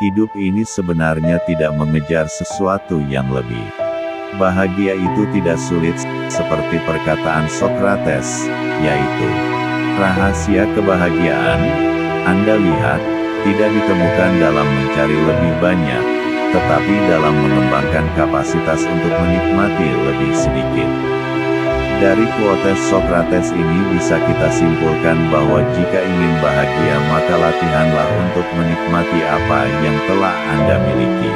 Hidup ini sebenarnya tidak mengejar sesuatu yang lebih. Bahagia itu tidak sulit, seperti perkataan Socrates, yaitu, rahasia kebahagiaan, Anda lihat, tidak ditemukan dalam mencari lebih banyak, tetapi dalam mengembangkan kapasitas untuk menikmati lebih sedikit. Dari quotes Socrates ini bisa kita simpulkan bahwa jika ingin bahagia maka latihanlah untuk menikmati apa yang telah Anda miliki.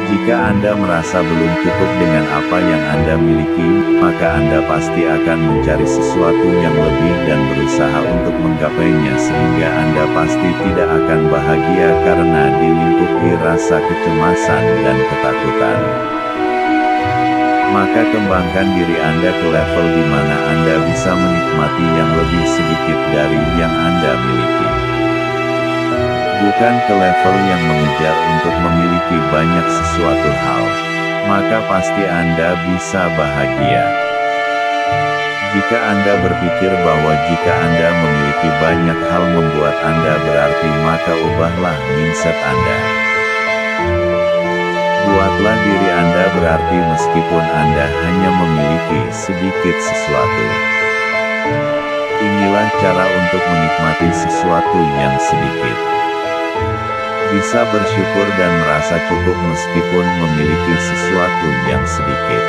Jika Anda merasa belum cukup dengan apa yang Anda miliki, maka Anda pasti akan mencari sesuatu yang lebih dan berusaha untuk menggapainya sehingga Anda pasti tidak akan bahagia karena dilingkupi rasa kecemasan dan ketakutan. Maka kembangkan diri Anda ke level di mana Anda bisa menikmati yang lebih sedikit dari yang Anda miliki. Bukan ke level yang mengejar untuk memiliki banyak sesuatu hal. Maka pasti Anda bisa bahagia. Jika Anda berpikir bahwa jika Anda memiliki banyak hal membuat Anda berarti, maka ubahlah mindset Anda. Buatlah diri Anda berarti meskipun Anda hanya memiliki sedikit sesuatu. Inilah cara untuk menikmati sesuatu yang sedikit. Bisa bersyukur dan merasa cukup meskipun memiliki sesuatu yang sedikit.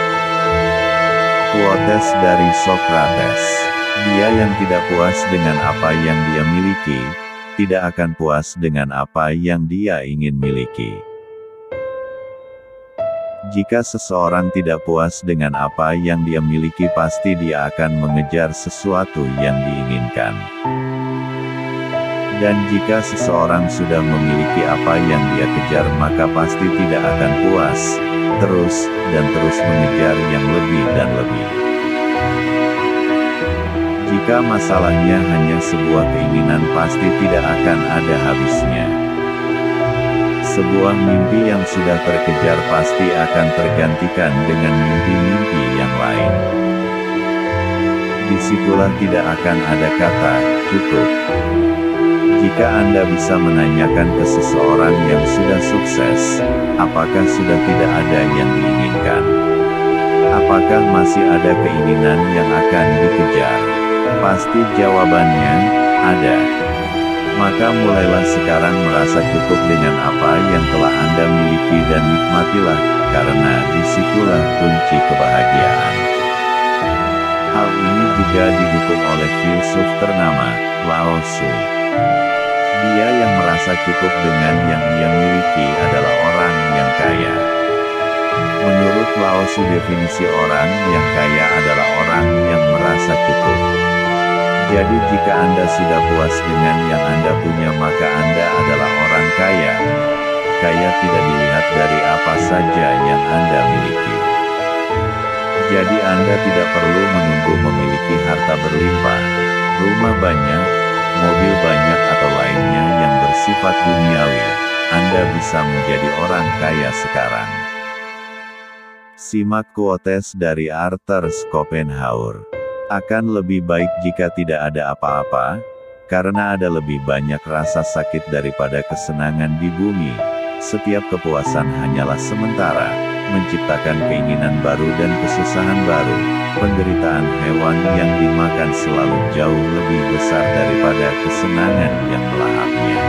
Quotes dari Socrates. Dia yang tidak puas dengan apa yang dia miliki, tidak akan puas dengan apa yang dia ingin miliki. Jika seseorang tidak puas dengan apa yang dia miliki, pasti dia akan mengejar sesuatu yang diinginkan. Dan jika seseorang sudah memiliki apa yang dia kejar, maka pasti tidak akan puas, terus mengejar yang lebih dan lebih. Jika masalahnya hanya sebuah keinginan, pasti tidak akan ada habisnya. Sebuah mimpi yang sudah terkejar pasti akan tergantikan dengan mimpi-mimpi yang lain. Disitulah tidak akan ada kata cukup. Jika Anda bisa menanyakan ke seseorang yang sudah sukses, apakah sudah tidak ada yang diinginkan? Apakah masih ada keinginan yang akan dikejar? Pasti jawabannya, ada. Maka mulailah sekarang merasa cukup dengan apa yang telah Anda miliki dan nikmatilah, karena disitulah kunci kebahagiaan. Hal ini juga didukung oleh filsuf ternama, Lao Tzu. Dia yang merasa cukup dengan yang ia miliki adalah orang yang kaya. Menurut Lao Tzu, definisi orang yang kaya adalah orang yang merasa cukup. Jadi jika Anda sudah puas dengan yang Anda punya, maka Anda adalah orang kaya. Kaya tidak dilihat dari apa saja yang Anda miliki. Jadi Anda tidak perlu menunggu memiliki harta berlimpah, rumah banyak, mobil banyak atau lainnya yang bersifat duniawi. Anda bisa menjadi orang kaya sekarang. Simak quotes dari Arthur Schopenhauer. Akan lebih baik jika tidak ada apa-apa, karena ada lebih banyak rasa sakit daripada kesenangan di bumi. Setiap kepuasan hanyalah sementara, menciptakan keinginan baru dan kesusahan baru. Penderitaan hewan yang dimakan selalu jauh lebih besar daripada kesenangan yang melahapnya.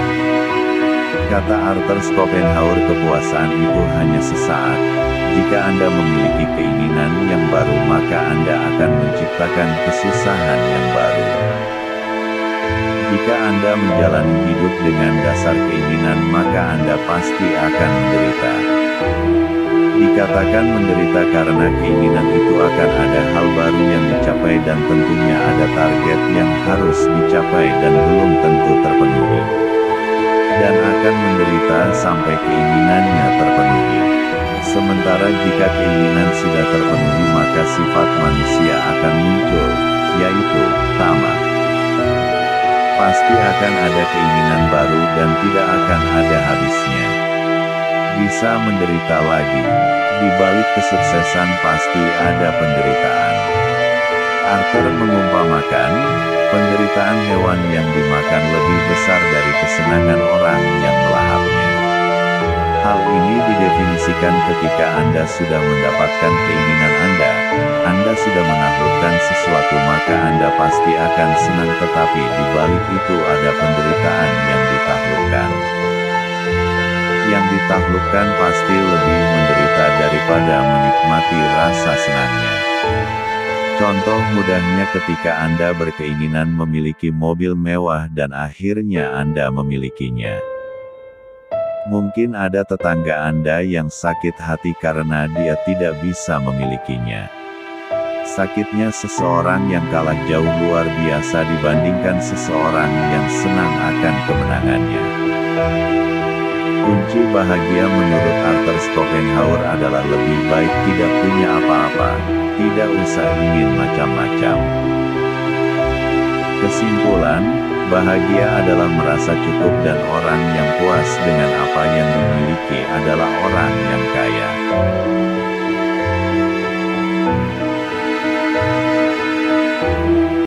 Kata Arthur Schopenhauer, kepuasan itu hanya sesaat. Jika Anda memiliki keinginan yang baru, maka Anda akan menciptakan kesusahan yang baru. Jika Anda menjalani hidup dengan dasar keinginan, maka Anda pasti akan menderita. Dikatakan menderita karena keinginan itu akan ada hal baru yang dicapai dan tentunya ada target yang harus dicapai dan belum tentu terpenuhi. Dan akan menderita sampai keinginannya terpenuhi. Sementara jika keinginan sudah terpenuhi, maka sifat manusia akan muncul, yaitu tamak. Pasti akan ada keinginan baru dan tidak akan ada habisnya. Bisa menderita lagi. Di balik kesuksesan pasti ada penderitaan. Arthur mengumpamakan, penderitaan hewan yang dimakan lebih besar dari kesenangan orang yang melahapnya. Hal ini didefinisikan ketika Anda sudah mendapatkan keinginan Anda sudah menaklukkan sesuatu maka Anda pasti akan senang tetapi di balik itu ada penderitaan yang ditaklukkan. Yang ditaklukkan pasti lebih menderita daripada menikmati rasa senangnya. Contoh mudahnya ketika Anda berkeinginan memiliki mobil mewah dan akhirnya Anda memilikinya. Mungkin ada tetangga Anda yang sakit hati karena dia tidak bisa memilikinya. Sakitnya seseorang yang kalah jauh luar biasa dibandingkan seseorang yang senang akan kemenangannya. Kunci bahagia menurut Arthur Schopenhauer adalah lebih baik tidak punya apa-apa, tidak usah ingin macam-macam. Kesimpulan, bahagia adalah merasa cukup dan orang yang puas dengan apa yang dimiliki